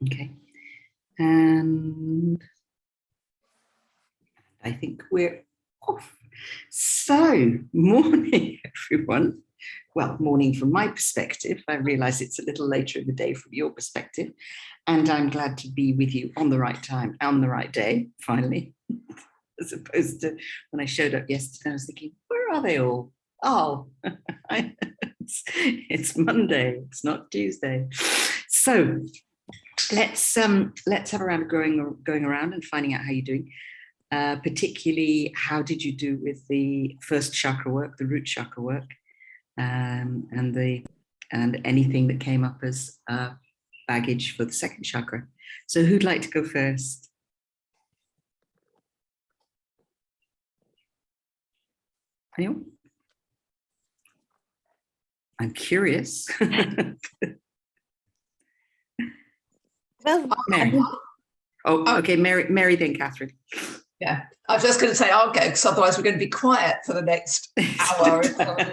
Okay. And I think we're off. So, morning, everyone. Well, morning from my perspective. I realize it's a little later in the day from your perspective. And I'm glad to be with you on the right time, on the right day, finally. As opposed to when I showed up yesterday, I was thinking, where are they all? Oh, it's Monday, it's not Tuesday. So let's have a round of going around and finding out how you're doing. Particularly, how did you do with the first chakra work, the root chakra work, and anything that came up as baggage for the second chakra. So who'd like to go first? Anyone? I'm curious. Well, Mary. Oh, okay, Mary, then Catherine. Yeah, I was just going to say I'll go, because otherwise we're going to be quiet for the next hour. Start.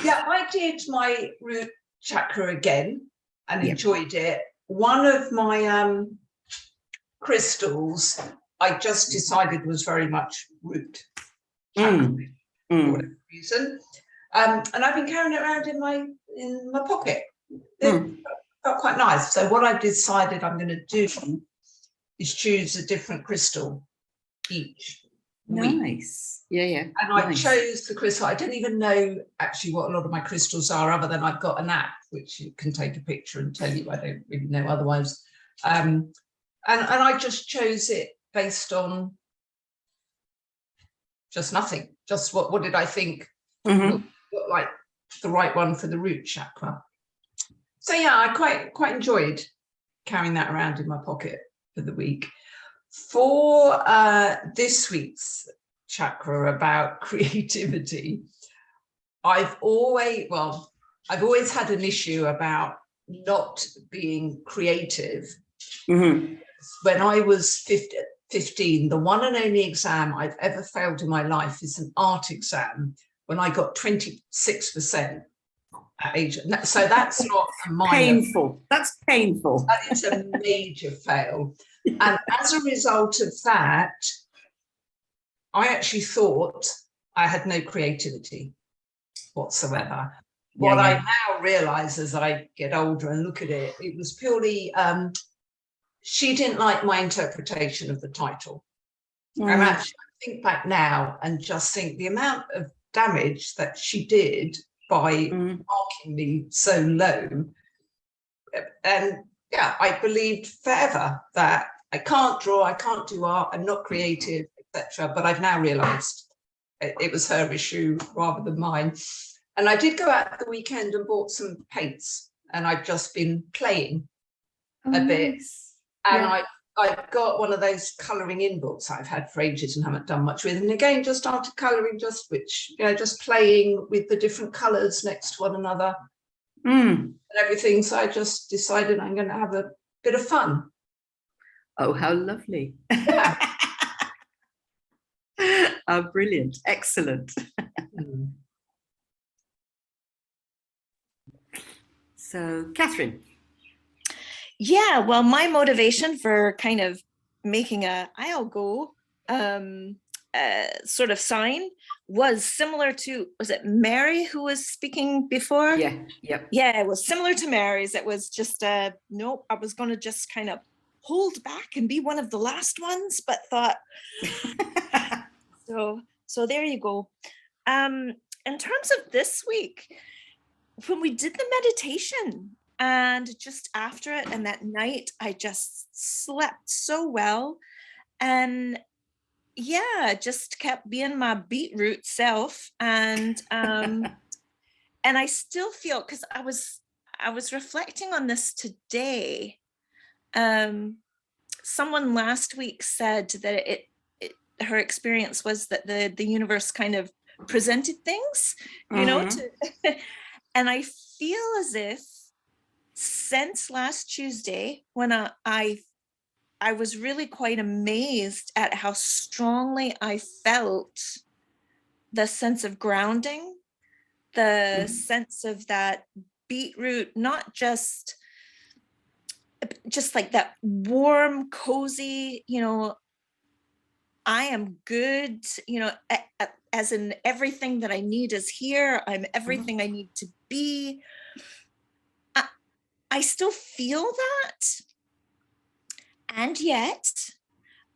Yeah, I did my root chakra again and enjoyed it. One of my crystals I just decided was very much root chakra for whatever reason. And I've been carrying it around in my pocket. It felt quite nice. So what I've decided I'm going to do is choose a different crystal each week. Nice. Yeah. And I chose the crystal. I don't even know actually what a lot of my crystals are, other than I've got an app which you can take a picture and tell you. I don't really know otherwise. And I just chose it based on just nothing. Just what did I think looked like the right one for the root chakra. So yeah, I quite enjoyed carrying that around in my pocket for the week. For this week's chakra about creativity, I've always had an issue about not being creative. When I was 15, the one and only exam I've ever failed in my life is an art exam, when I got 26% at age. So that's not a minor. Painful. That's painful. That is a major fail. And as a result of that, I actually thought I had no creativity whatsoever. What I now realise as I get older and look at it, it was purely, she didn't like my interpretation of the title. And actually, I think back now and just think the amount of damage that she did by marking me so low. And yeah, I believed forever that I can't draw, I can't do art, I'm not creative, etc. But I've now realised it was her issue rather than mine. And I did go out the weekend and bought some paints, and I've just been playing a bit. And I've got one of those colouring in books I've had for ages and haven't done much with. And again, just started colouring, just playing with the different colours next to one another and everything. So I just decided I'm going to have a bit of fun. Oh, how lovely. Yeah. Oh, brilliant. Excellent. So, Catherine. Yeah, well, my motivation for kind of making I'll go sort of sign was similar to, was it Mary who was speaking before? Yeah, yep. Yeah, it was similar to Mary's. It was just, nope, I was going to just kind of hold back and be one of the last ones, but thought, so there you go. In terms of this week, when we did the meditation, and just after it, and that night, I just slept so well. And yeah, just kept being my beetroot self. And and I still feel, because I was reflecting on this today. Someone last week said that her experience was that the universe kind of presented things, you know, and I feel as if since last Tuesday, when I was really quite amazed at how strongly I felt the sense of grounding, the sense of that beetroot, not just just like that warm, cozy, I am good, as in everything that I need is here. I'm everything I need to be. I still feel that. And yet,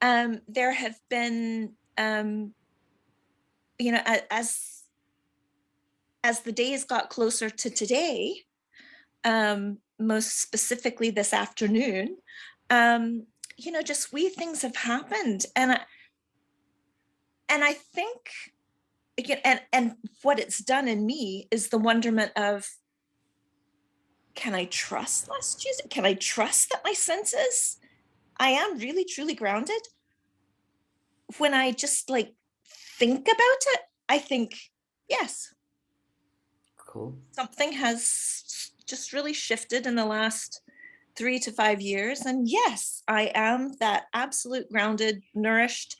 there have been, as the days got closer to today, most specifically this afternoon, just wee things have happened. And I think, again, and what it's done in me is the wonderment of, can I trust last Tuesday? Can I trust that my senses, I am really, truly grounded? When I just like think about it, I think, yes. Cool. Something has just really shifted in the last 3 to 5 years. And yes, I am that absolute grounded, nourished,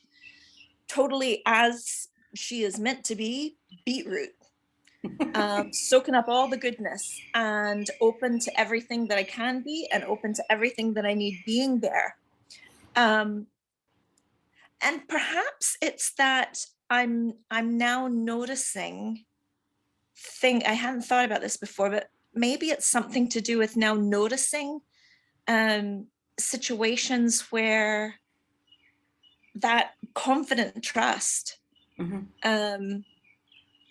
totally as she is meant to be, beetroot. Soaking up all the goodness and open to everything that I can be and open to everything that I need being there. And perhaps it's that I'm now noticing I hadn't thought about this before, but maybe it's something to do with now noticing situations where that confident trust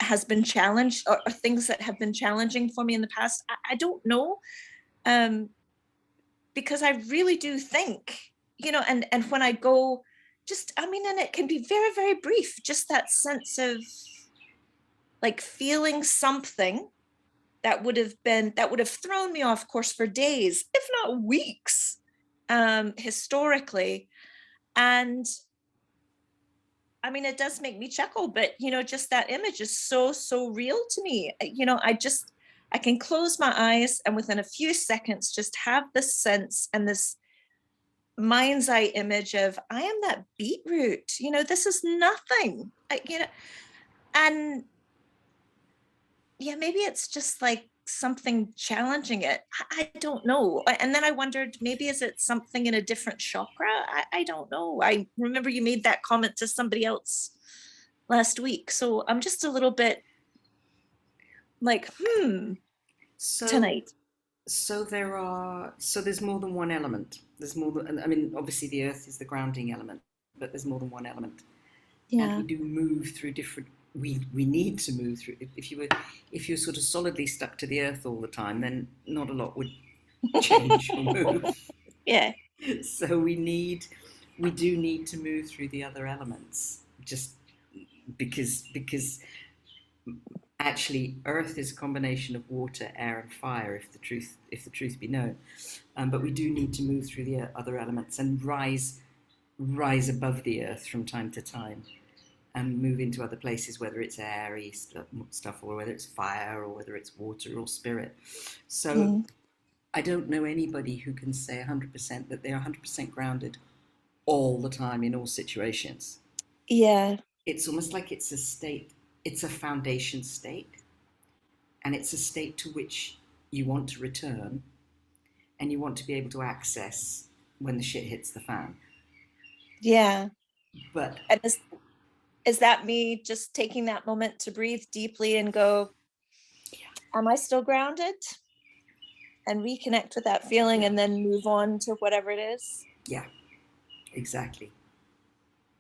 has been challenged, or things that have been challenging for me in the past. I don't know, because I really do think, and when I go, and it can be very, very brief, just that sense of like feeling something that would have thrown me off course for days, if not weeks, historically. And it does make me chuckle, but just that image is so, so real to me. I can close my eyes and within a few seconds just have this sense and this mind's eye image of, I am that beetroot, this is nothing, and yeah, maybe it's just like something challenging it. I don't know. And then I wondered, maybe is it something in a different chakra? I don't know. I remember you made that comment to somebody else last week. So I'm just a little bit like, tonight. So there's more than one element. There's more than, obviously the earth is the grounding element, but there's more than one element. Yeah. And we do move through different, we need to move through. If you're sort of solidly stuck to the earth all the time, then not a lot would change or move. Yeah. So we do need to move through the other elements, just because actually earth is a combination of water, air and fire, if the truth be known. But we do need to move through the other elements and rise above the earth from time to time and move into other places, whether it's airy stuff or whether it's fire or whether it's water or spirit. So I don't know anybody who can say 100% that they're 100% grounded all the time in all situations. Yeah. It's almost like it's a state, it's a foundation state, and it's a state to which you want to return and you want to be able to access when the shit hits the fan. Yeah. But and is that me just taking that moment to breathe deeply and go, am I still grounded? And reconnect with that feeling and then move on to whatever it is? Yeah, exactly.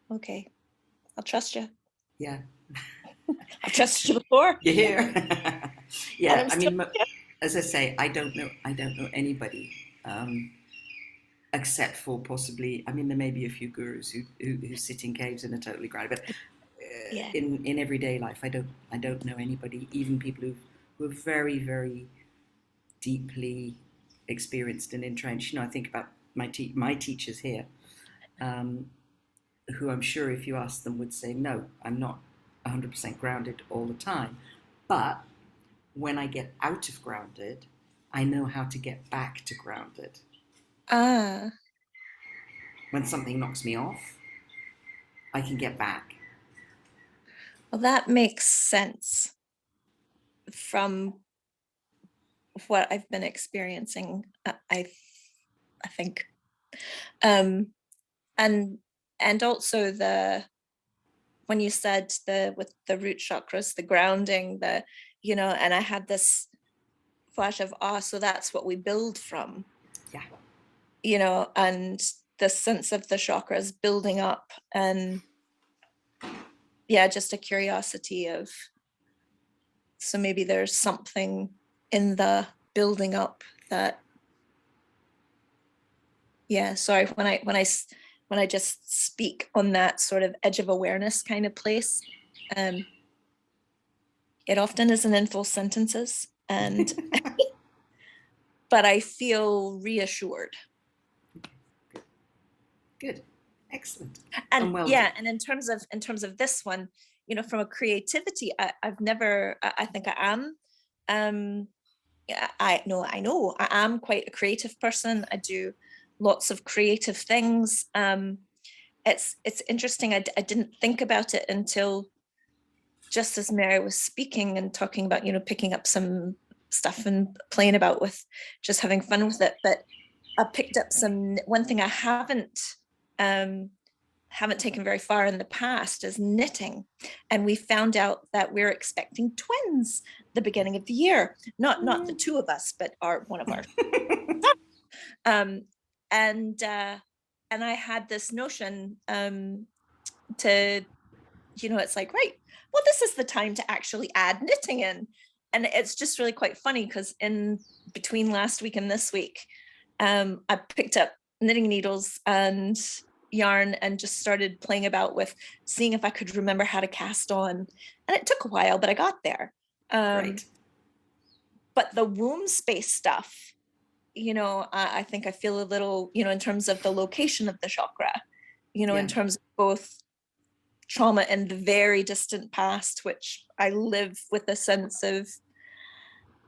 Okay. I'll trust you. Yeah. I've trusted you before. You're here. Yeah, as I say, I don't know anybody except for possibly, there may be a few gurus who sit in caves and are totally grounded, but in everyday life, I don't know anybody, even people who are very, very deeply experienced and entrenched. I think about my teachers here, who I'm sure if you ask them would say, no, I'm not 100% grounded all the time. But when I get out of grounded, I know how to get back to grounded. When something knocks me off, I can get back. Well, that makes sense from what I've been experiencing. I think. And also when you said with the root chakras, the grounding, and I had this flash of, so that's what we build from. Yeah. And the sense of the chakras building up, and just a curiosity of, so maybe there's something in the building up that, sorry, when I just speak on that sort of edge of awareness kind of place, it often isn't in full sentences, and but I feel reassured. Good. Excellent. And well, and in terms of this one, from a creativity, I think I am. I know I am quite a creative person. I do lots of creative things. It's interesting. I didn't think about it until just as Mary was speaking and talking about, picking up some stuff and playing about with just having fun with it. But I picked up one thing I haven't taken very far in the past is knitting. And we found out that we're expecting twins the beginning of the year. Not the two of us, but one of our. And I had this notion to, it's like, right, well, this is the time to actually add knitting in. And it's just really quite funny because in between last week and this week, I picked up knitting needles and yarn and just started playing about with seeing if I could remember how to cast on. And it took a while, but I got there. Right. But the womb space stuff, I think I feel a little, in terms of the location of the chakra, in terms of both trauma in the very distant past, which I live with a sense of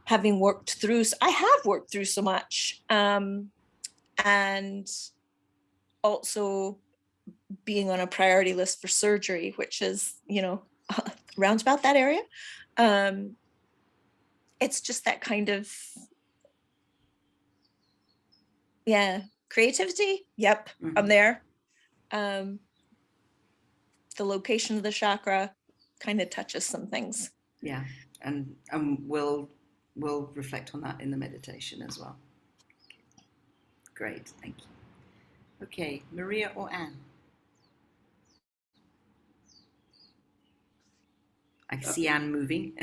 having worked through. I have worked through so much. And also being on a priority list for surgery, which is, around about that area. It's just that kind of, creativity. Yep, mm-hmm. I'm there. The location of the chakra kind of touches some things. Yeah, and we'll reflect on that in the meditation as well. Great, thank you. Okay, Maria or Anne? I see Anne moving.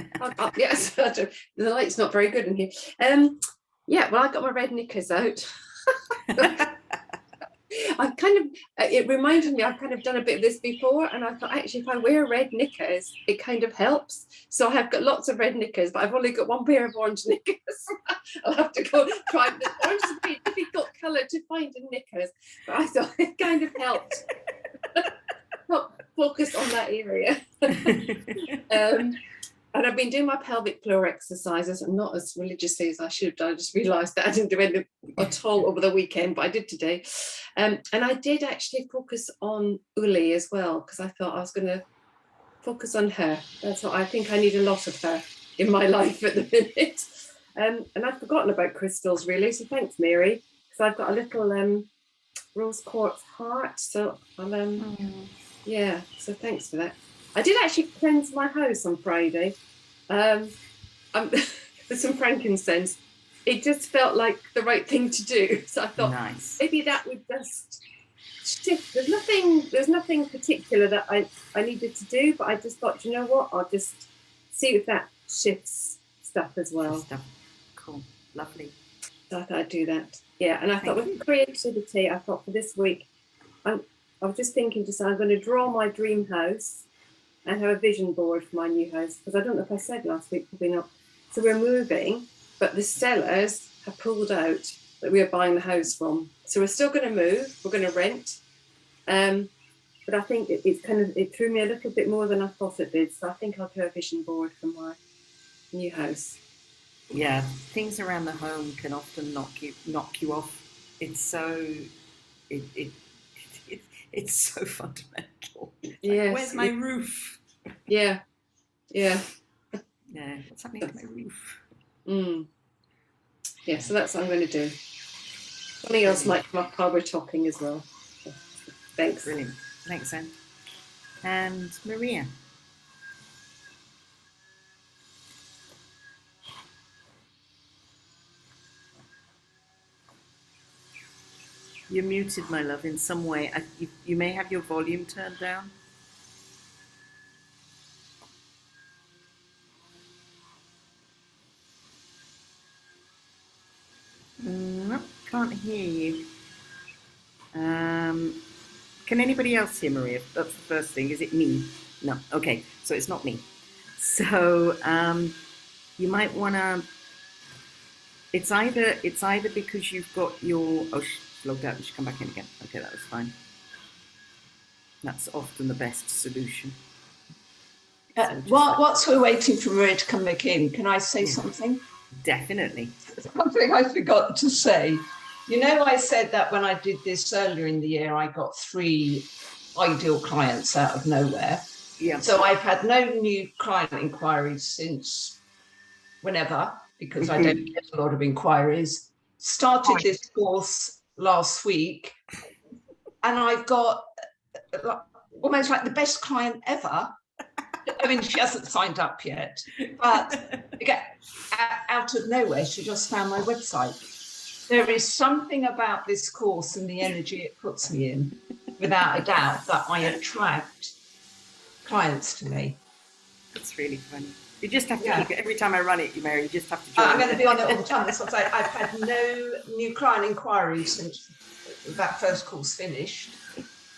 Yes, the light's not very good in here. Well, I got my red knickers out. It reminded me, I've kind of done a bit of this before, and I thought, actually, if I wear red knickers, it kind of helps. So I have got lots of red knickers, but I've only got one pair of orange knickers. I'll have to go try. Orange is a pretty difficult colour to find in knickers, but I thought it kind of helped. Focus on that area. And I've been doing my pelvic floor exercises, and not as religiously as I should have done. I just realised that I didn't do anything at all over the weekend, but I did today. And I did actually focus on Uli as well, because I thought I was going to focus on her. That's what I think. I need a lot of her in my life at the minute. And I've forgotten about crystals, really. So thanks, Mary, because I've got a little rose quartz heart. So I'll, so thanks for that. I did actually cleanse my house on Friday with some frankincense. It just felt like the right thing to do. So I thought maybe that would just shift. There's nothing particular that I needed to do, but I just thought, you know what, I'll just see if that shifts stuff as well. Cool, lovely. So I thought I'd do that. Yeah, and I thought with creativity, I thought for this week, I was just thinking, I'm going to draw my dream house and have a vision board for my new house, because I don't know if I said last week, probably not. So we're moving, but the sellers have pulled out that we are buying the house from. So we're still going to move, we're going to rent. But I think it threw me a little bit more than I thought it did. So I think I'll do a vision board for my new house. Yeah, things around the home can often knock you off. It's so it's so fundamental. Yes. Where's my roof? Yeah. What's happening to my roof? Yeah, so that's what I'm going to do. Something else might come up while we're talking as well. Thanks. Brilliant. Thanks, Anne. And Maria. You're muted, my love, in some way. You may have your volume turned down. No, can't hear you. Can anybody else hear Maria? That's the first thing. Is it me? No. Okay, so it's not me. So you might want to. It's either because you've got your she's logged out and she's come back in again. Okay, that was fine. That's often the best solution. Whilst we're waiting for Maria to come back in, can I say something? Definitely. Something I forgot to say. You know, I said that when I did this earlier in the year, I got 3 ideal clients out of nowhere. Yeah. So I've had no new client inquiries since whenever, because I don't get a lot of inquiries. Started this course last week, and I've got almost like the best client ever. I mean, she hasn't signed up yet, but out of nowhere, she just found my website. There is something about this course and the energy it puts me in, without a doubt, that I attract clients to me. It's really funny. You just have to keep it. Every time I run it, Mary, you just have to join. I'm going to be on it all the time. That's what I'm saying. I've had no new client inquiries since that first course finished.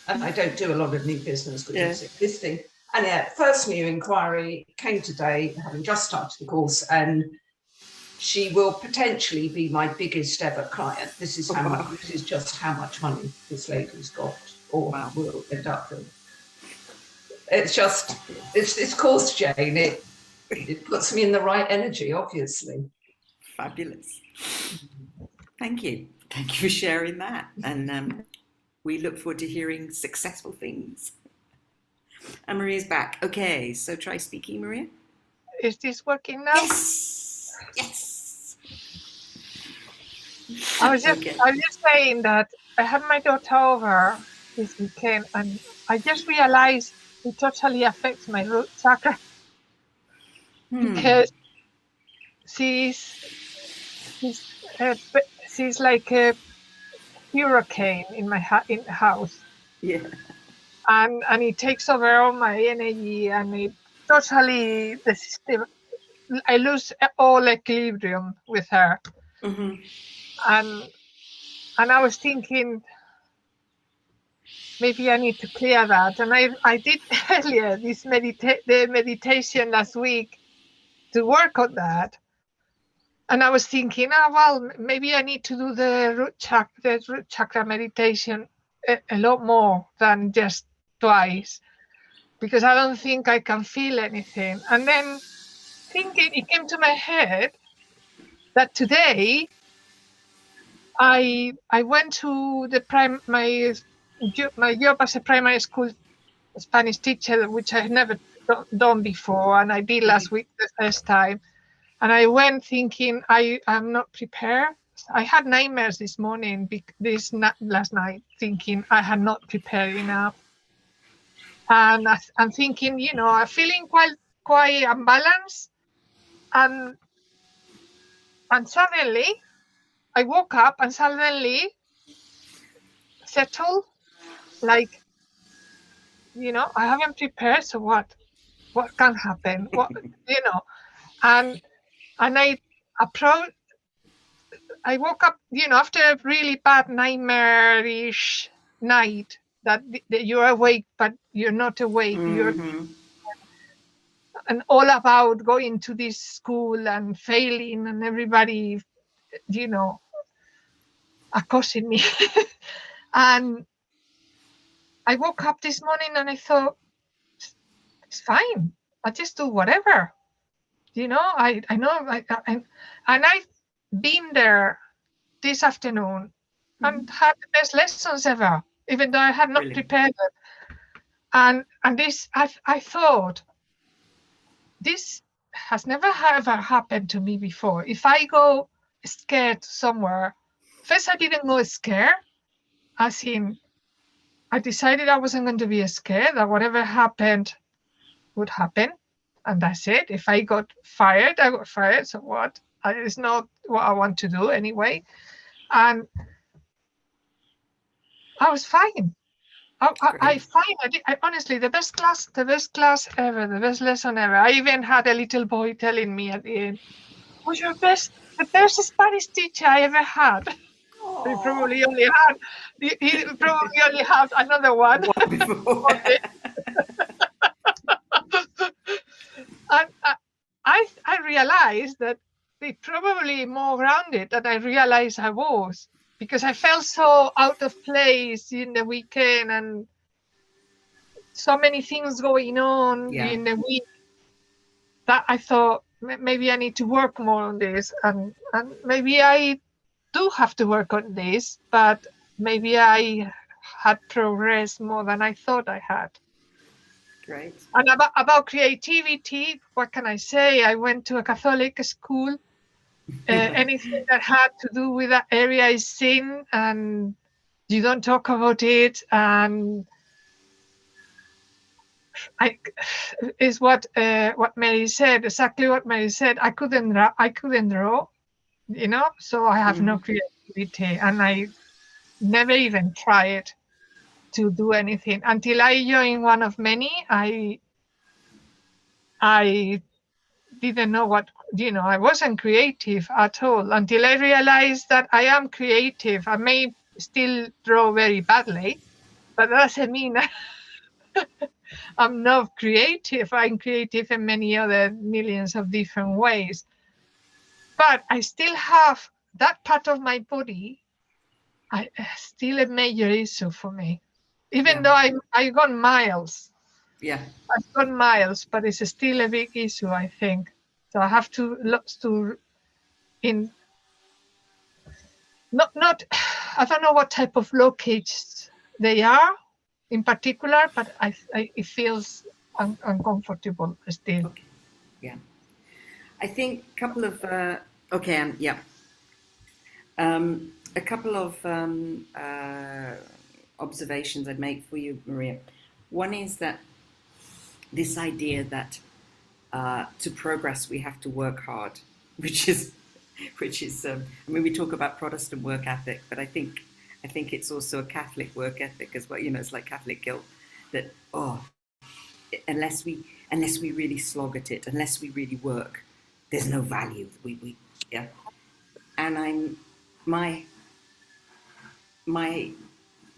And I don't do a lot of new business because it's existing. And first new inquiry came today, having just started the course, and she will potentially be my biggest ever client. This is how much. This is just how much money this lady's got, or will end up with. It's just it's course, Jane. It puts me in the right energy, obviously. Fabulous. Thank you. Thank you for sharing that. And we look forward to hearing successful things. And Maria's back. Okay, so try speaking, Maria. Is this working now? Yes. Yes. I was just saying that I had my daughter over this weekend, and I just realized it totally affects my root chakra because she's like a hurricane in my house. Yeah. And it takes over all my energy, and it totally the system. I lose all equilibrium with her. Mm-hmm. And I was thinking maybe I need to clear that. And I did earlier the meditation last week to work on that. And I was thinking, well, maybe I need to do the root chakra meditation a lot more than just twice, because I don't think I can feel anything. And then it came to my head that today I went to my job as a primary school Spanish teacher, which I had never done before, and I did last week the first time. And I went thinking I'm not prepared. I had nightmares this morning, last night, thinking I had not prepared enough. And I'm thinking, I'm feeling quite unbalanced. And suddenly I woke up and suddenly settled, like, I haven't prepared, so what can happen? And I woke up, after a really bad nightmare-ish night that you're awake, but you're not awake. Mm-hmm. And all about going to this school and failing and everybody, accosting me. And I woke up this morning and I thought, it's fine. I'll just do whatever. I know. And I've been there this afternoon and had the best lessons ever, even though I had not prepared it. And this, I thought, this has never ever happened to me before. If I go scared somewhere first I didn't go scared, as in I decided I wasn't going to be scared, that whatever happened would happen. And that's it. If I got fired, I got fired. So what? It's not what I want to do anyway. And I was fine. I honestly, the best class ever, the best lesson ever. I even had a little boy telling me at the end, was the best Spanish teacher I ever had. He probably only had another one. Before. And I realized that they probably more grounded than I realized I was, because I felt so out of place in the weekend and so many things going on in the week that I thought maybe I need to work more on this, and maybe I do have to work on this, but maybe I had progressed more than I thought I had. Great. And about creativity, what can I say? I went to a Catholic school. Anything that had to do with that area is sin, and you don't talk about it. And is what Mary said, exactly what Mary said. I couldn't draw, so I have no creativity, and I never even tried to do anything until I joined one of many. I didn't know what, I wasn't creative at all until I realized that I am creative. I may still draw very badly, but that doesn't mean I'm not creative. I'm creative in many other millions of different ways. But I still have that part of my body. Still a major issue for me, even though I've gone miles. Yeah, I've gone miles, but it's still a big issue, I think. So I have to look to not I don't know what type of blockage they are in particular, but it feels uncomfortable still. okay, yeah. I think a couple of a couple of observations I'd make for you, Maria. One is that this idea that to progress we have to work hard, which is I mean, we talk about Protestant work ethic, but I think it's also a Catholic work ethic as well. It's like Catholic guilt that unless we really slog at it, unless we really work, there's no value. And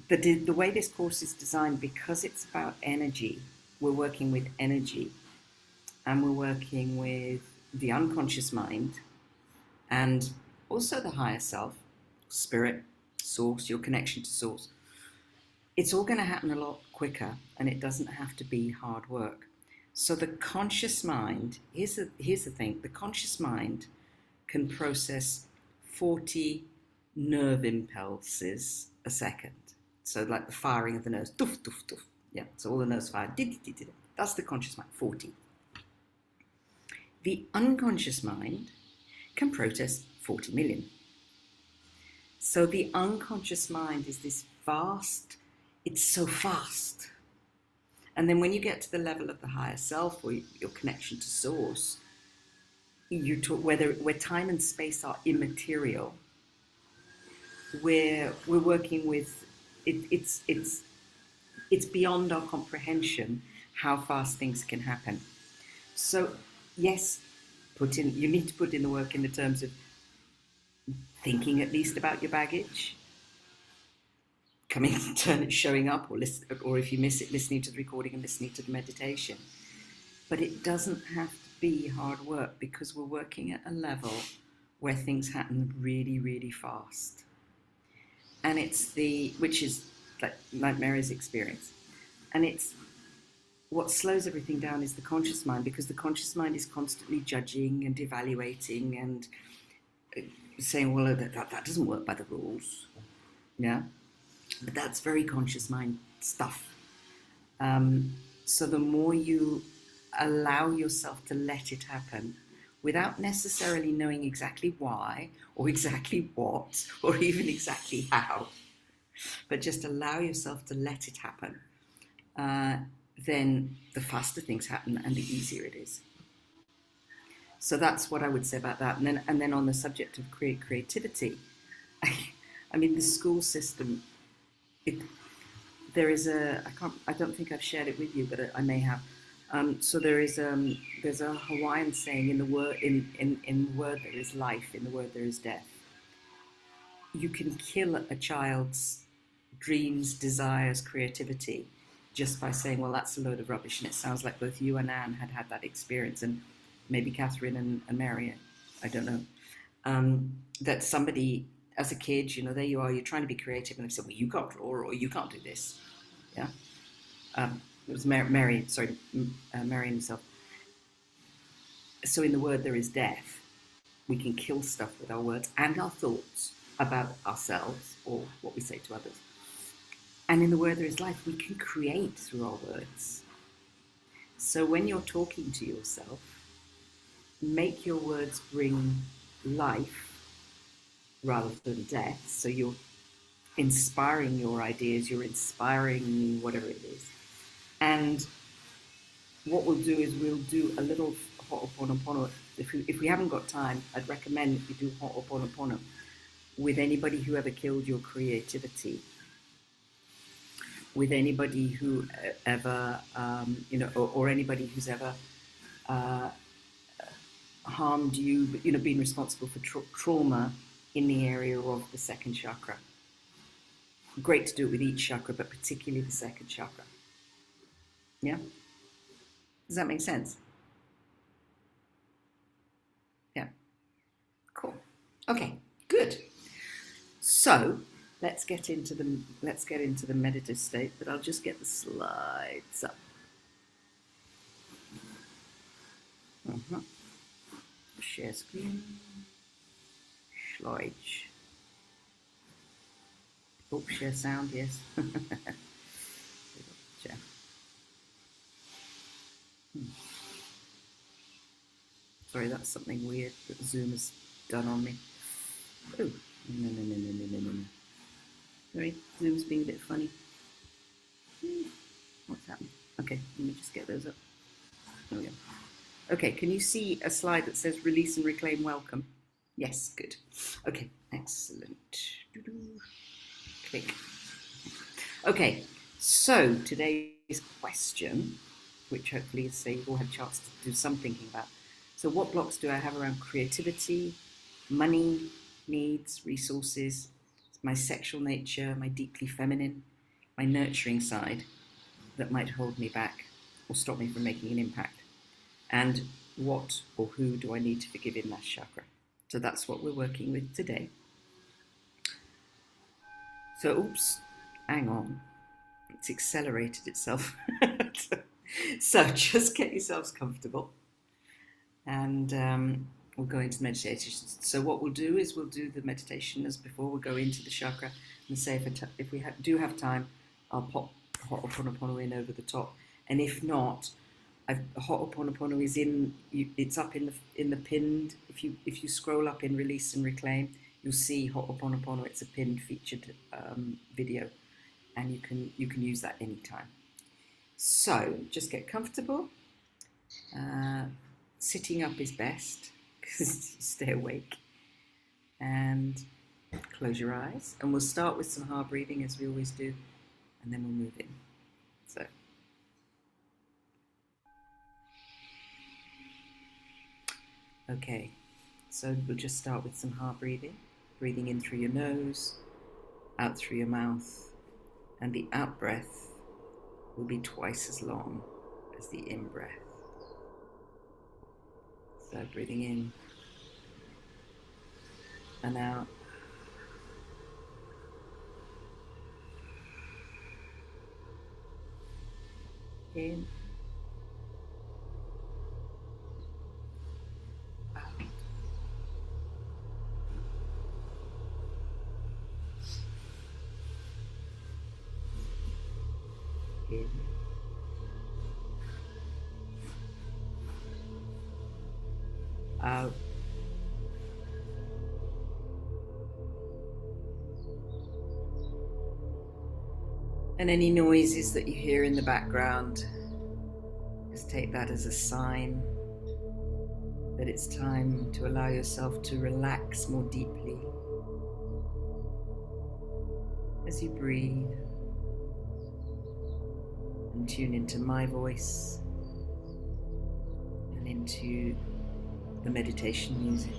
the way this course is designed, because it's about energy, we're working with energy, and we're working with the unconscious mind, and also the higher self, spirit, source, your connection to source. It's all going to happen a lot quicker, and it doesn't have to be hard work. So the conscious mind, here's the thing, the conscious mind can process 40 nerve impulses a second. So like the firing of the nerves, doof, doof, doof. Yeah, so all the nerves fire, that's the conscious mind, 40. The unconscious mind can process 40 million. So the unconscious mind is this vast, it's so fast. And then when you get to the level of the higher self, or your connection to source, you talk where time and space are immaterial, where we're working with it's beyond our comprehension how fast things can happen. So yes, you need to put in the work in the terms of thinking at least about your baggage, showing up, or if you miss it, listening to the recording and listening to the meditation. But it doesn't have to be hard work, because we're working at a level where things happen really, really fast. And which is like Mary's experience. And it's what slows everything down is the conscious mind, because the conscious mind is constantly judging and evaluating and saying, well, that doesn't work by the rules. Yeah. But that's very conscious mind stuff. So the more you allow yourself to let it happen without necessarily knowing exactly why or exactly what or even exactly how, but just allow yourself to let it happen, then the faster things happen and the easier it is. So that's what I would say about that. And then on the subject of creativity, I mean, the school system, there is I don't think I've shared it with you, but I may have. So there's a Hawaiian saying, in the word there is life, in the word there is death. You can kill a child's dreams, desires, creativity just by saying, well, that's a load of rubbish. And it sounds like both you and Anne had that experience, and maybe Catherine and Mary, I don't know, that somebody, as a kid, you know, there you are, you're trying to be creative, and they said, well, you can't draw, or you can't do this. Yeah. It was Mary himself. So in the word there is death. We can kill stuff with our words and our thoughts about ourselves or what we say to others. And in the word there is life. We can create through our words. So when you're talking to yourself, make your words bring life rather than death. So you're inspiring your ideas, you're inspiring whatever it is. And what we'll do is we'll do a little Ho'oponopono. If we haven't got time, I'd recommend you do Ho'oponopono with anybody who ever killed your creativity, with anybody who ever, or anybody who's ever harmed you, been responsible for trauma in the area of the second chakra. Great to do it with each chakra, but particularly the second chakra. Yeah? Does that make sense? Yeah. Cool. Okay, good. So let's get into the meditative state, but I'll just get the slides up. Share screen. Slides. Oh, share sound, yes. Share. Sorry, that's something weird that Zoom has done on me. Oh, no. Sorry, Zoom's being a bit funny. What's happening? Okay, let me just get those up. There we go. Okay, can you see a slide that says release and reclaim welcome? Yes, good. Okay, excellent. Click. Okay, so today's question, which hopefully is you've all had a chance to do some thinking about. So what blocks do I have around creativity, money, needs, resources, my sexual nature, my deeply feminine, my nurturing side that might hold me back or stop me from making an impact? And what or who do I need to forgive in that chakra? So that's what we're working with today. So, oops, hang on. It's accelerated itself. So just get yourselves comfortable and we'll go into meditation. So what we'll do is we'll do the meditation as before. We'll go into the chakra and say if we do have time, I'll pop Ho'oponopono in over the top. And if not, Ho'oponopono is it's up in the pinned. If you scroll up in Release and Reclaim, you'll see Ho'oponopono. It's a pinned featured video, and you can use that anytime. So just get comfortable. Sitting up is best because you stay awake. And close your eyes, and we'll start with some heart breathing as we always do, and then we'll move in. So. Okay, so we'll just start with some heart breathing. Breathing in through your nose, out through your mouth, and the out breath will be twice as long as the in breath. So breathing in and out. In. Out. In. out. And any noises that you hear in the background, just take that as a sign that it's time to allow yourself to relax more deeply as you breathe and tune into my voice and into the meditation music.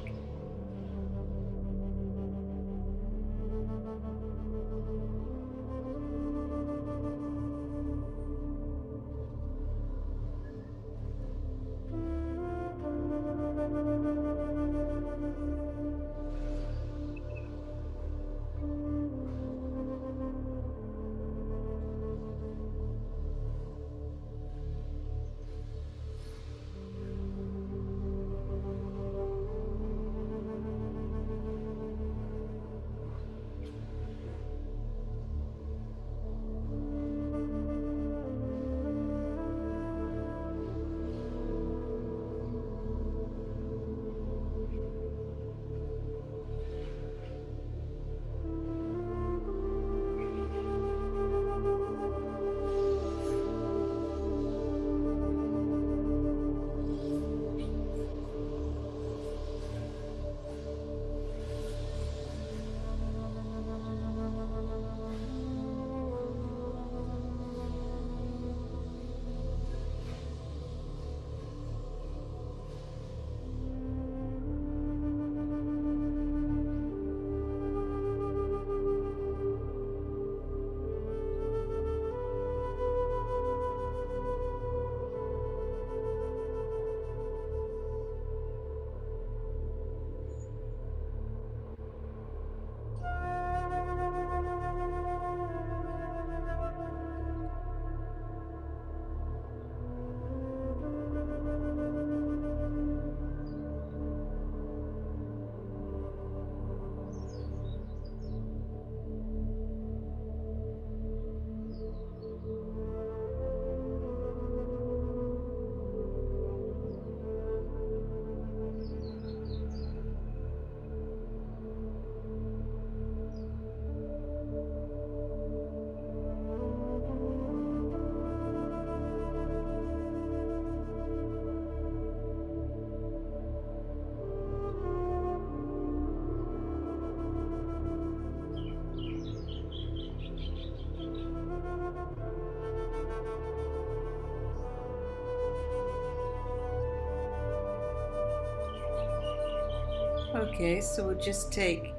Okay, so we'll just take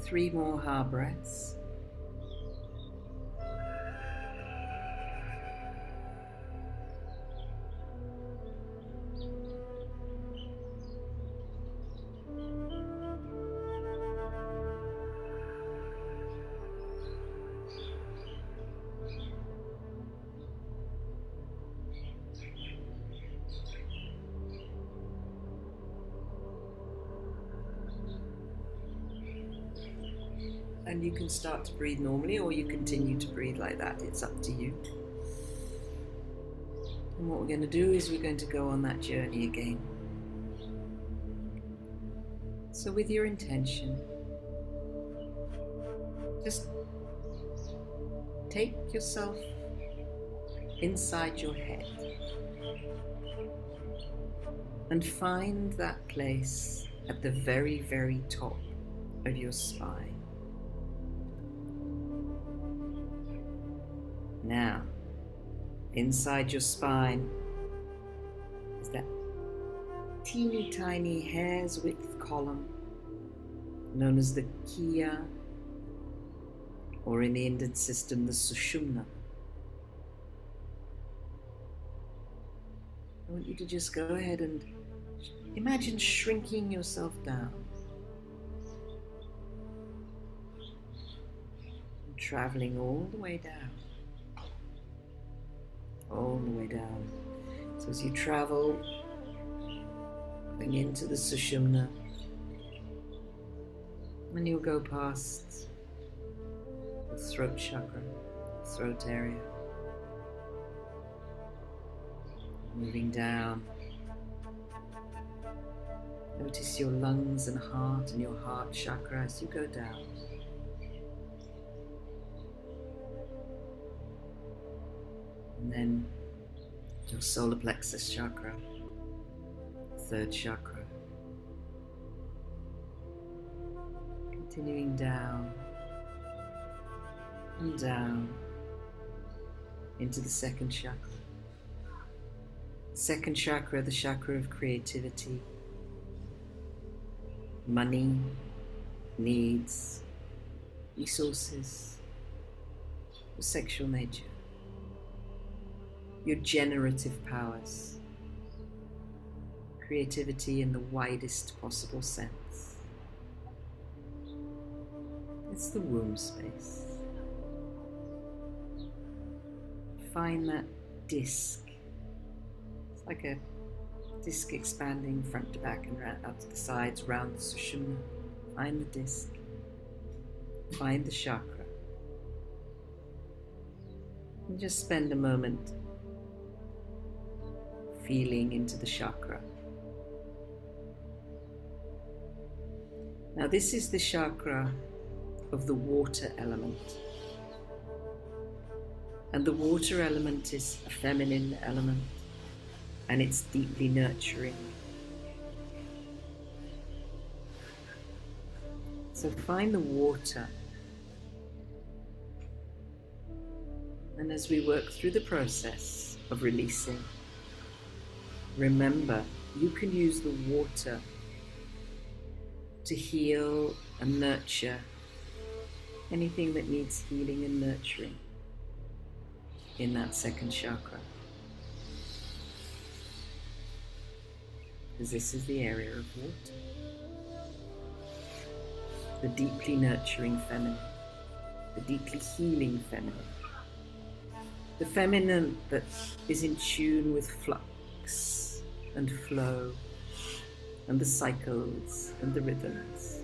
3 more Ha breaths. And you can start to breathe normally, or you continue to breathe like that. It's up to you. And what we're going to do is we're going to go on that journey again. So with your intention, just take yourself inside your head and find that place at the very, very top of your spine. Now, inside your spine is that teeny tiny hair's width column known as the Kia, or in the Indian system, the Sushumna. I want you to just go ahead and imagine shrinking yourself down, and traveling all the way down. All the way down. So as you travel, going into the Sushumna, and you'll go past the throat chakra, throat area, moving down Notice your lungs and heart and your heart chakra as you go down. And then your solar plexus chakra, third chakra. Continuing down and down into the second chakra. Second chakra, the chakra of creativity, money, needs, resources, your sexual nature, your generative powers, creativity in the widest possible sense. It's the womb space. Find that disc. It's like a disc expanding front to back and out to the sides, round the sushumna. Find the disc. Find the chakra. And just spend a moment feeling into the chakra. Now this is the chakra of the water element. And the water element is a feminine element, and it's deeply nurturing. So find the water. And as we work through the process of releasing, remember, you can use the water to heal and nurture anything that needs healing and nurturing in that second chakra. Because this is the area of water. The deeply nurturing feminine, the deeply healing feminine. The feminine that is in tune with flux and flow and the cycles and the rhythms.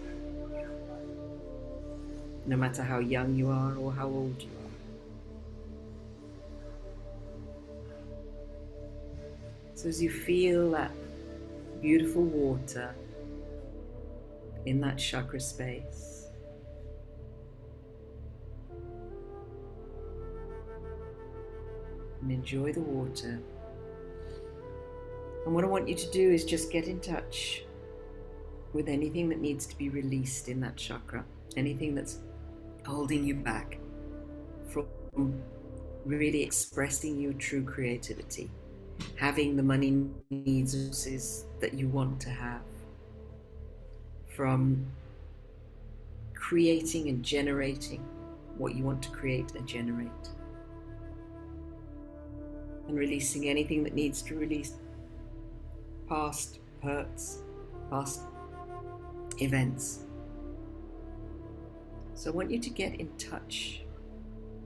No matter how young you are or how old you are. So as you feel that beautiful water in that chakra space, and enjoy the water. And what I want you to do is just get in touch with anything that needs to be released in that chakra, anything that's holding you back from really expressing your true creativity, having the money needs resources that you want to have, from creating and generating what you want to create and generate, and releasing anything that needs to release, past hurts, past events. So I want you to get in touch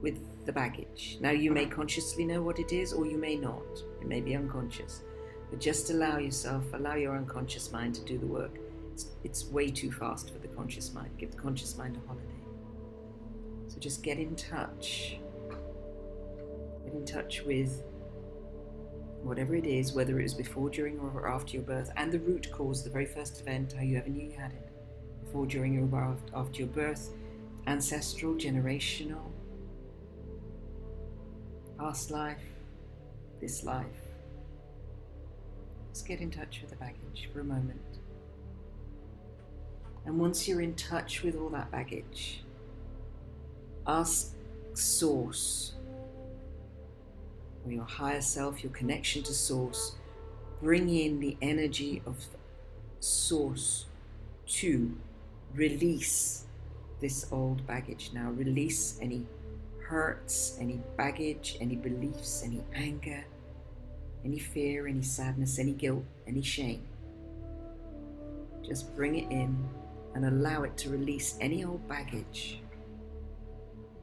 with the baggage. Now you may consciously know what it is, or you may not. It may be unconscious, but just allow your unconscious mind to do the work. It's way too fast for the conscious mind. Give the conscious mind a holiday. So just get in touch. Get in touch with whatever it is, whether it was before, during, or after your birth, and the root cause, the very first event, how you ever knew you had it. Before, during, or after your birth, ancestral, generational, past life, this life. Just get in touch with the baggage for a moment. And once you're in touch with all that baggage, ask Source, or your higher self, your connection to Source, bring in the energy of Source to release this old baggage. Now release any hurts, any baggage, any beliefs, any anger, any fear, any sadness, any guilt, any shame. Just bring it in and allow it to release any old baggage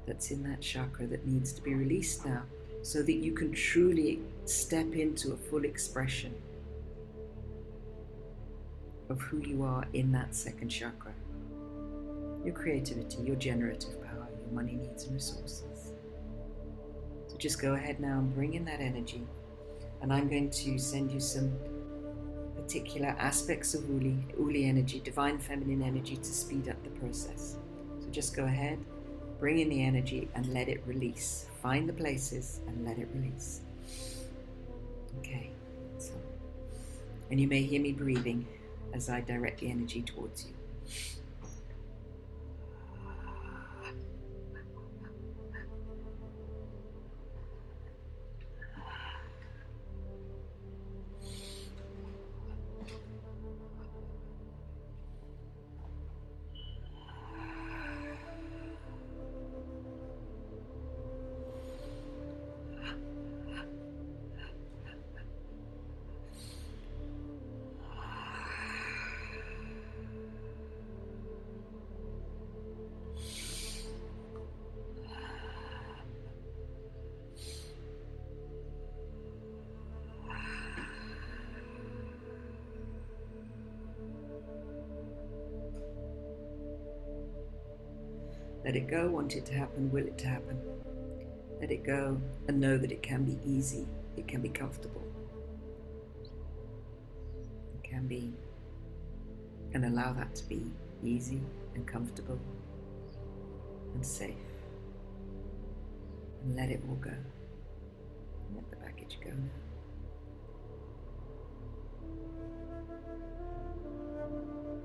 that's in that chakra that needs to be released now, so that you can truly step into a full expression of who you are in that second chakra. Your creativity, your generative power, your money needs and resources. So just go ahead now and bring in that energy. And I'm going to send you some particular aspects of Uli energy, divine feminine energy, to speed up the process. So just go ahead, bring in the energy and let it release. Find the places and let it release. Okay, so, and you may hear me breathing as I direct the energy towards you. Let it go, want it to happen, will it to happen. Let it go and know that it can be easy, it can be comfortable. It can be, and allow that to be easy and comfortable and safe. And let it all go. Let the baggage go now.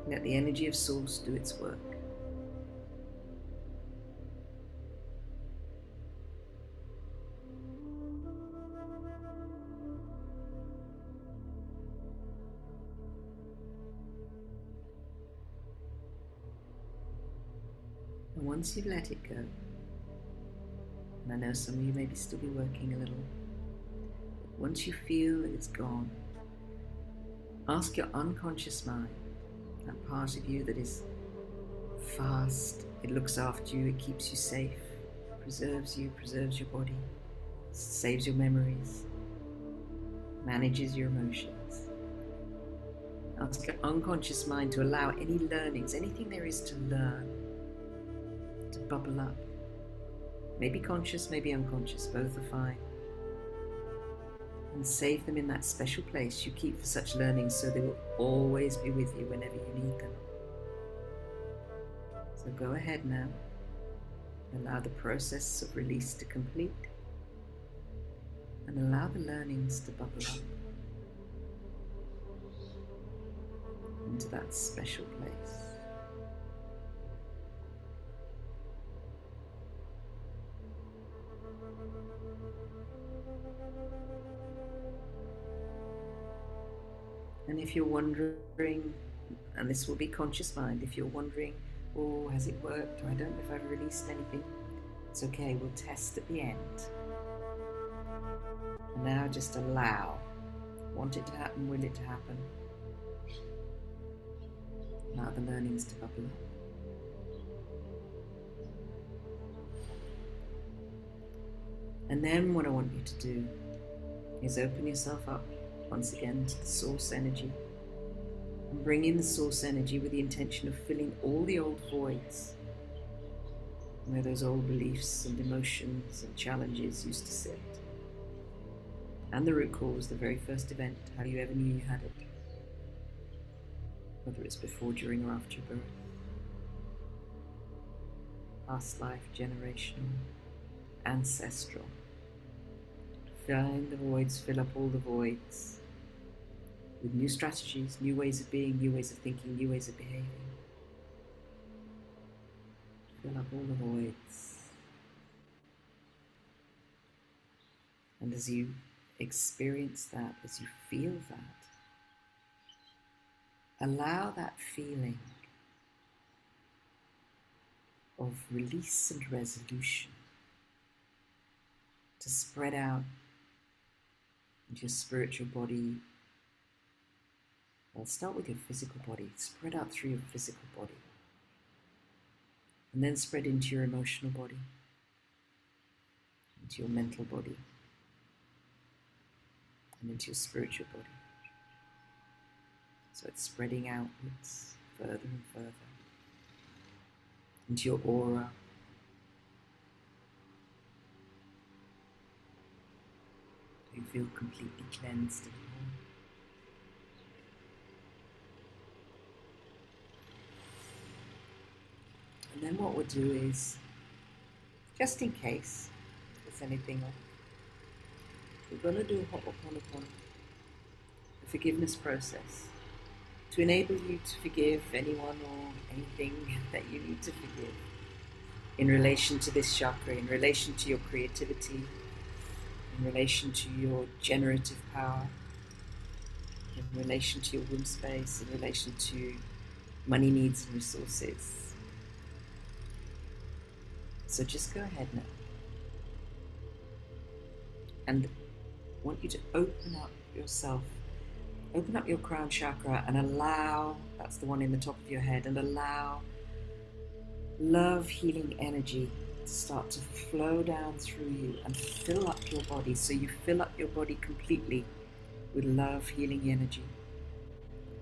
Let the energy of Source do its work. And once you've let it go, and I know some of you maybe still be working a little, once you feel that it's gone, ask your unconscious mind, that part of you that is fast, it looks after you, it keeps you safe, preserves you, preserves your body, saves your memories, manages your emotions. Ask your unconscious mind to allow any learnings, anything there is to learn, to bubble up. Maybe conscious, maybe unconscious, both are fine. And save them in that special place you keep for such learnings, so they will always be with you whenever you need them. So go ahead now. Allow the process of release to complete, and allow the learnings to bubble up into that special place. And if you're wondering, and this will be conscious mind, if you're wondering, oh, has it worked? Or I don't know if I've released anything. It's okay, we'll test at the end. And now just allow. Want it to happen, will it to happen. Allow the learnings to bubble up. And then what I want you to do is open yourself up once again to the source energy, and bring in the source energy with the intention of filling all the old voids where those old beliefs and emotions and challenges used to sit, and the root cause, the very first event, how you ever knew you had it, whether it's before, during or after your birth, past life, generational, ancestral. Find the voids, fill up all the voids with new strategies, new ways of being, new ways of thinking, new ways of behaving. Fill up all the voids. And as you experience that, as you feel that, allow that feeling of release and resolution to spread out into your spiritual body. I'll start with your physical body, spread out through your physical body, and then spread into your emotional body, into your mental body, and into your spiritual body. So it's spreading outwards, further and further, into your aura, you feel completely cleansed and whole. And then what we'll do is, just in case there's anything off, we're going to do Ho'oponopono, the forgiveness process, to enable you to forgive anyone or anything that you need to forgive in relation to this chakra, in relation to your creativity, in relation to your generative power, in relation to your womb space, in relation to money needs and resources. So just go ahead now. And I want you to open up yourself, open up your crown chakra and allow, that's the one in the top of your head, and allow love healing energy to start to flow down through you and fill up your body. So you fill up your body completely with love healing energy.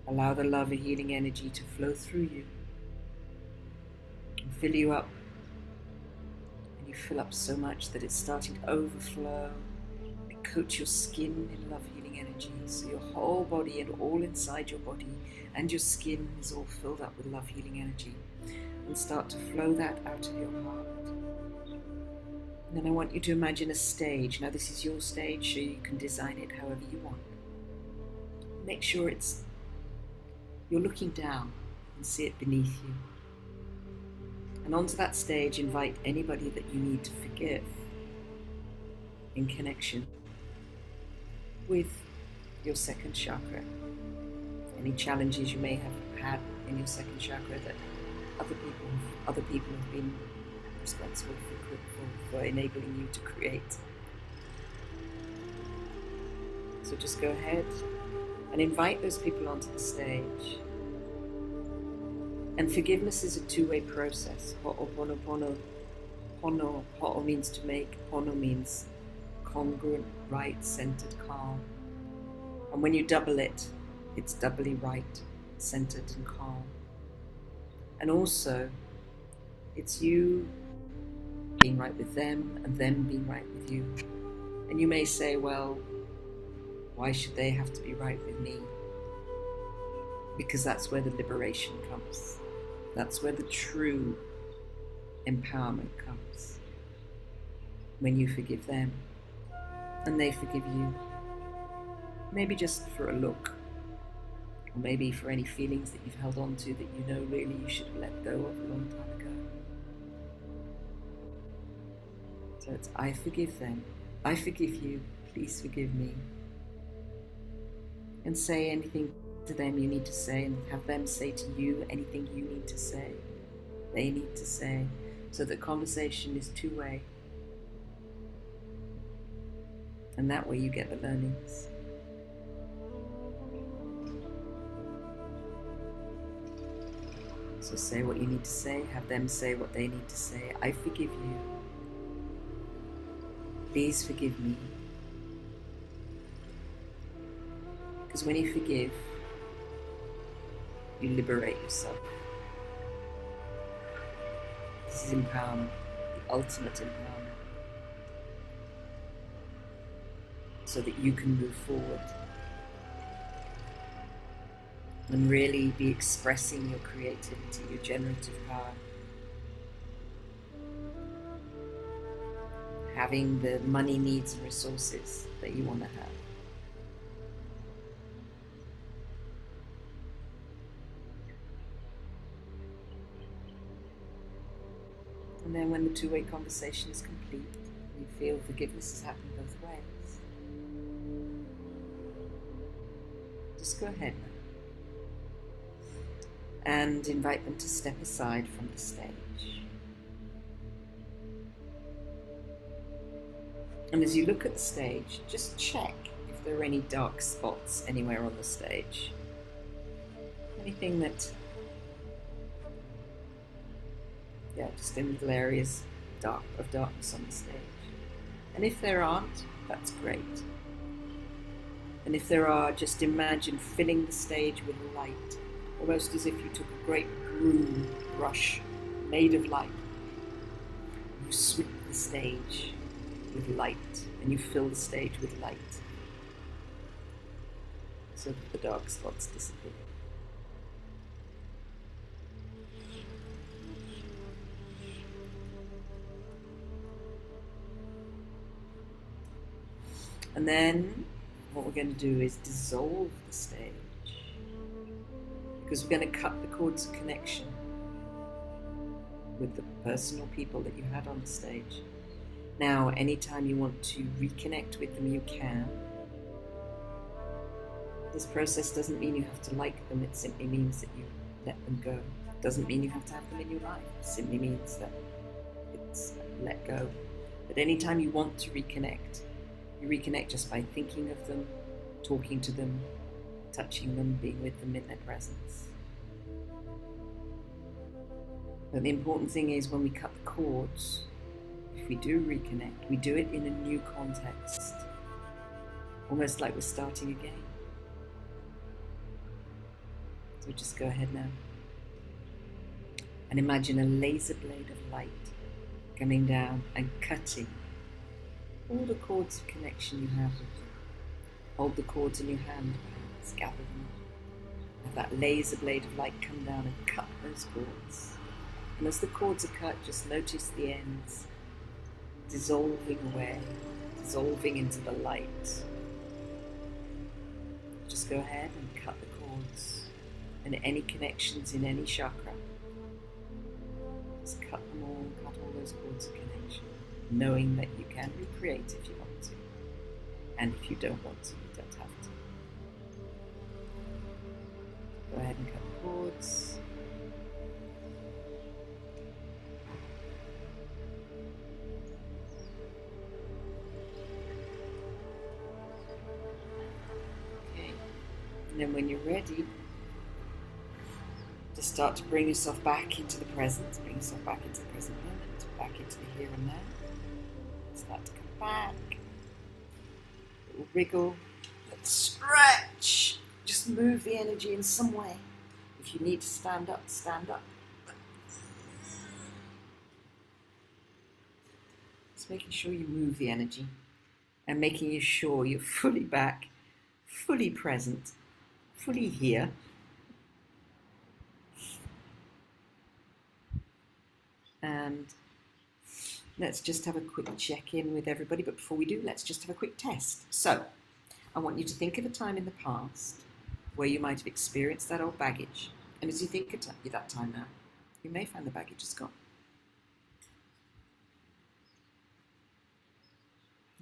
Allow the love healing energy to flow through you and fill you up. And you fill up so much that it's starting to overflow. It coats your skin in love healing energy. So your whole body and all inside your body and your skin is all filled up with love healing energy. And start to flow that out of your heart. And then I want you to imagine a stage. Now this is your stage, so you can design it however you want. Make sure you're looking down and see it beneath you. And onto that stage, invite anybody that you need to forgive in connection with your second chakra. Any challenges you may have had in your second chakra that other people have been responsible for enabling you to create. So just go ahead and invite those people onto the stage. And forgiveness is a two-way process. Ho'oponopono. Ho'o means to make, pono means congruent, right, centered, calm. And when you double it, it's doubly right, centered and calm. And also, it's you being right with them and them being right with you. And you may say, well, why should they have to be right with me? Because that's where the liberation comes. That's where the true empowerment comes. When you forgive them and they forgive you. Maybe just for a look. Or maybe for any feelings that you've held on to that you know really you should have let go of a long time ago. So it's I forgive them, I forgive you, please forgive me. And say anything to them you need to say, and have them say to you anything you need to say, they need to say, so that conversation is two-way. And that way you get the learnings. So say what you need to say, have them say what they need to say. I forgive you. Please forgive me. Because when you forgive, you liberate yourself. This is empowerment, the ultimate empowerment. So that you can move forward and really be expressing your creativity, your generative power. Having the money needs and resources that you want to have. And then when the two-way conversation is complete, you feel forgiveness has happened both ways. Just go ahead now. And invite them to step aside from the stage. And as you look at the stage, just check if there are any dark spots anywhere on the stage. Anything that, just in little areas of darkness on the stage. And if there aren't, that's great. And if there are, just imagine filling the stage with light, almost as if you took a great broom brush made of light. You sweep the stage with light, and you fill the stage with light, so that the dark spots disappear. And then what we're going to do is dissolve the stage, because we're going to cut the cords of connection with the personal people that you had on the stage. Now, anytime you want to reconnect with them, you can. This process doesn't mean you have to like them, it simply means that you let them go. It doesn't mean you have to have them in your life, it simply means that it's let go. But anytime you want to reconnect, you reconnect just by thinking of them, talking to them, touching them, being with them in their presence. But the important thing is, when we cut the cords, if we do reconnect, we do it in a new context, almost like we're starting again. So just go ahead now and imagine a laser blade of light coming down and cutting all the cords of connection you have with them. Hold the cords in your hand, perhaps, gather them up. Have that laser blade of light come down and cut those cords. And as the cords are cut, just notice the ends dissolving away, dissolving into the light. Just go ahead and cut the cords and any connections in any chakra. Just cut them all, cut all those cords of connection, knowing that you can recreate if you want to. And if you don't want to, you don't have to. Go ahead and cut the cords. Okay. And then when you're ready, just start to bring yourself back into the present, bring yourself back into the present moment, back into the here and now. Start to come back. Little wriggle, little stretch. Just move the energy in some way. If you need to stand up, stand up. Just making sure you move the energy and making sure you're fully back, fully present, fully here. And let's just have a quick check-in with everybody. But before we do, let's just have a quick test. So I want you to think of a time in the past where you might have experienced that old baggage. And as you think of that time now, you may find the baggage is gone.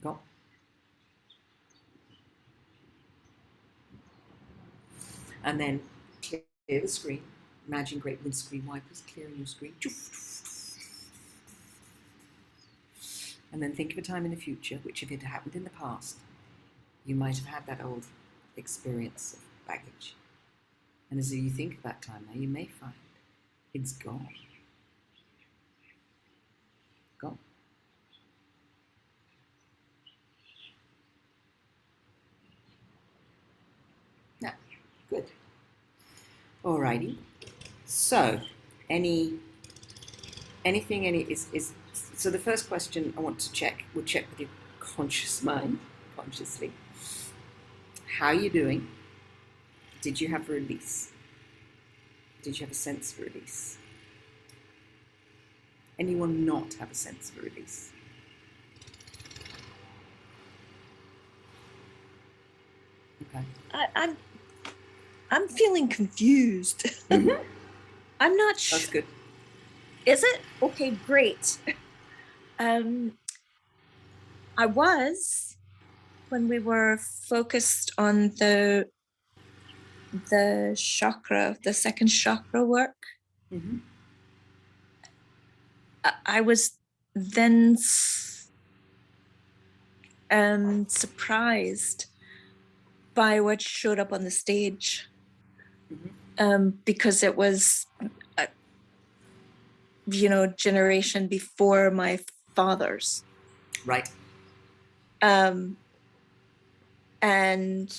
Gone. And then clear the screen. Imagine great windscreen wipers clearing your screen. And then think of a time in the future, which if it happened in the past, you might have had that old experience of baggage. And as you think of that time now, you may find it's gone. Gone. Yeah, good. Alrighty. So, so the first question I want to check, we'll check with your conscious mind, consciously. How are you doing? Did you have a release? Did you have a sense of release? Anyone not have a sense of release? Okay. I'm feeling confused. Mm-hmm. I'm not sure. That's good. Is it? Okay, great. I was, when we were focused on the chakra, the second chakra work, Mm-hmm. I was then surprised by what showed up on the stage, because it was, generation before my father's. Right. And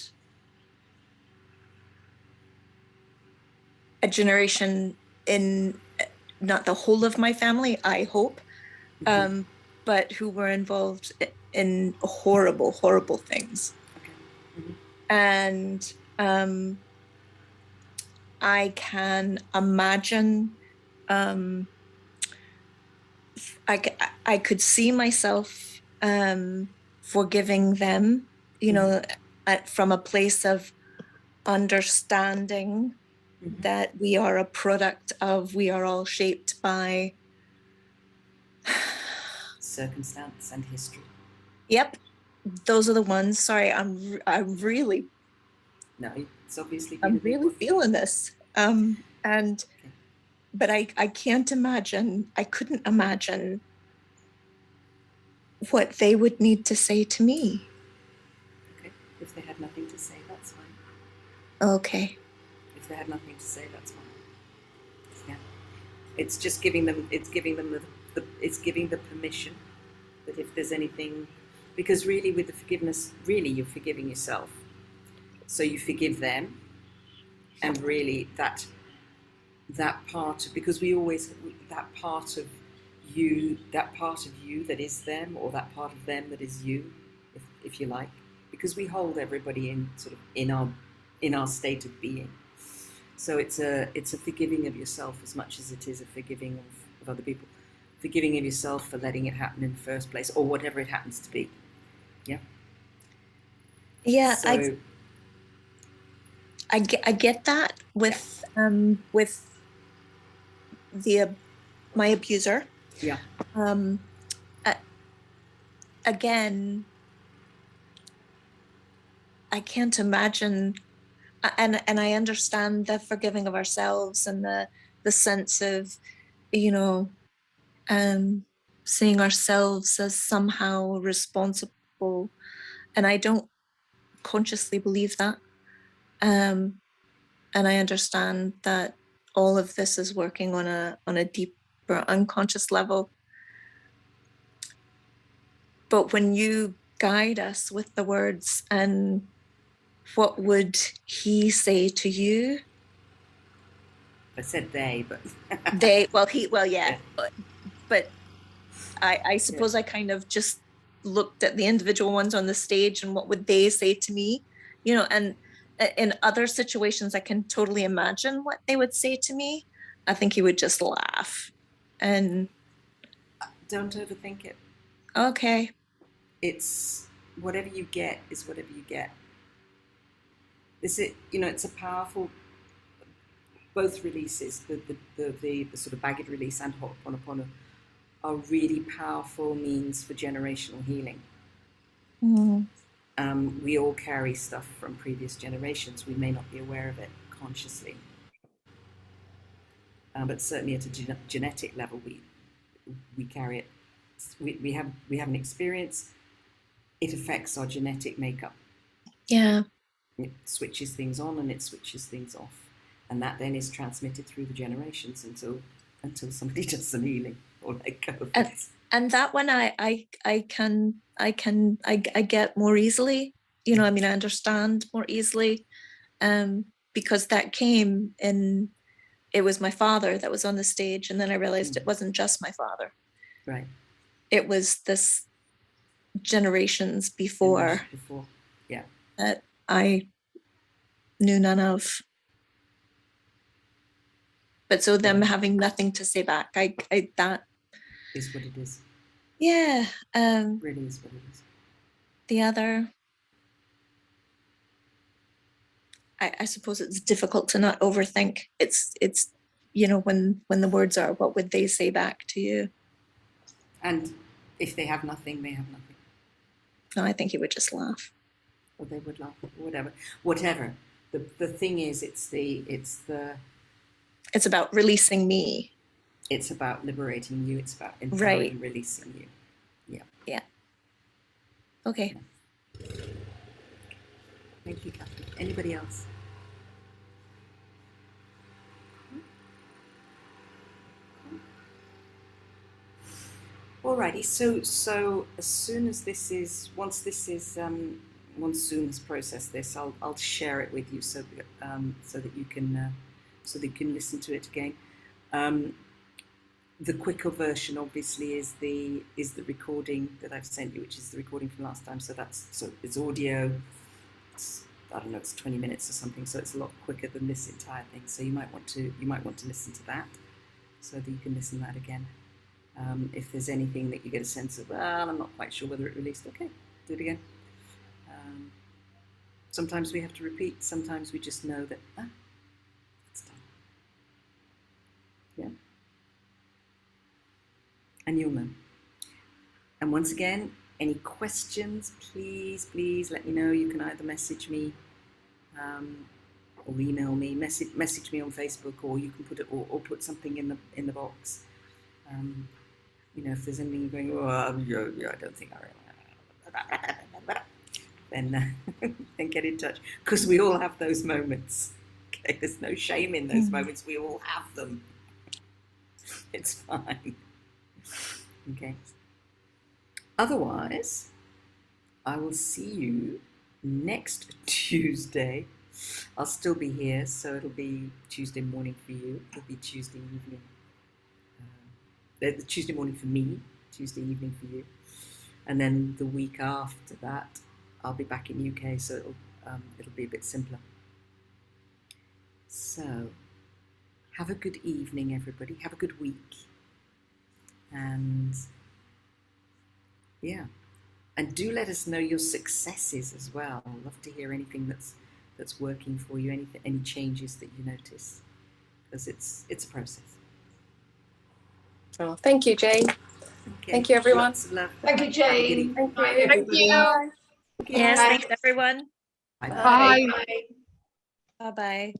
a generation in not the whole of my family, I hope, but who were involved in horrible, horrible things. Okay. And I can imagine, I could see myself forgiving them you know, from a place of understanding that we are a product of, we are all shaped by circumstance and history. Yep, those are the ones. Sorry, I'm really No, it's obviously I'm really feeling this. But I can't imagine, I couldn't imagine what they would need to say to me. Okay, if they had nothing to say, that's fine. Okay. If they had nothing to say, that's fine. Yeah, it's just giving them. It's giving them it's giving the permission that if there's anything, because really with the forgiveness, really you're forgiving yourself. So you forgive them, and really that part, because we always, that part of you that is them, or that part of them that is you, if you like, because we hold everybody in sort of in our state of being. So it's a forgiving of yourself as much as it is a forgiving of other people. Forgiving of yourself for letting it happen in the first place, or whatever it happens to be. Yeah. Yeah, so, I get that with my abuser. Yeah. Again, I can't imagine, and I understand the forgiving of ourselves and the sense of, you know, seeing ourselves as somehow responsible, and I don't consciously believe that. And I understand that all of this is working on a deeper unconscious level. But when you guide us with the words, and what would he say to you? I said they, but yeah. But I suppose I kind of just looked at the individual ones on the stage and what would they say to me, you know, and in other situations I can totally imagine what they would say to me. I think he would just laugh. And don't overthink it. Okay. It's whatever you get is whatever you get. It's a powerful, both releases, the sort of baggage release and Ho'oponopono, are really powerful means for generational healing. We all carry stuff from previous generations. We may not be aware of it consciously, but certainly at a genetic level, we carry it. We have an experience. It affects our genetic makeup. Yeah. It switches things on and it switches things off, and that then is transmitted through the generations until somebody does some healing or let go of it. And that one I get more easily. You know, I mean, I understand more easily, because that came in. It was my father that was on the stage, and then I realized it wasn't just my father. Right. It was this generations before. Yeah. That I knew none of. But so them having nothing to say back, I that is what it is. Yeah. Really is what it is. The other, I suppose it's difficult to not overthink. It's you know, when the words are, what would they say back to you? And if they have nothing, they have nothing. No, I think he would just laugh. Or they would laugh, whatever. The thing is, it's about releasing me. It's about liberating you. It's about empowering and releasing you. Yeah. Yeah. Okay. Yeah. Thank you, Catherine. Anybody else? Alrighty. So as soon as once Zoom has processed this, I'll share it with you so that you can listen to it again. The quicker version, obviously, is the recording that I've sent you, which is the recording from last time. So it's audio. I don't know, it's 20 minutes or something. So it's a lot quicker than this entire thing. So you might want to listen to that, so that you can listen to that again. If there's anything that you get a sense of, well, I'm not quite sure whether it released. Okay, do it again. Sometimes we have to repeat, sometimes we just know that, it's done. Yeah. And you'll know. And once again, any questions, please let me know. You can either message me or email me, message me on Facebook, or you can put it or put something in the box. You know, if there's anything you're going, I don't think I really, then get in touch, because we all have those moments. Okay, there's no shame in those moments. We all have them. It's fine. Okay. Otherwise, I will see you next Tuesday. I'll still be here, so it'll be Tuesday morning for you. It'll be Tuesday evening. Tuesday morning for me, Tuesday evening for you. And then the week after that, I'll be back in UK, so it'll be a bit simpler. So, have a good evening, everybody. Have a good week. And yeah, and do let us know your successes as well. I'd love to hear anything that's working for you, any changes that you notice, because it's a process. Oh, thank you, Jane. Okay. Thank you, everyone. Lots of love. Thank you, Jane. Thank Bye, you. everybody. you. Yes, thanks everyone. Bye. Bye. Bye-bye.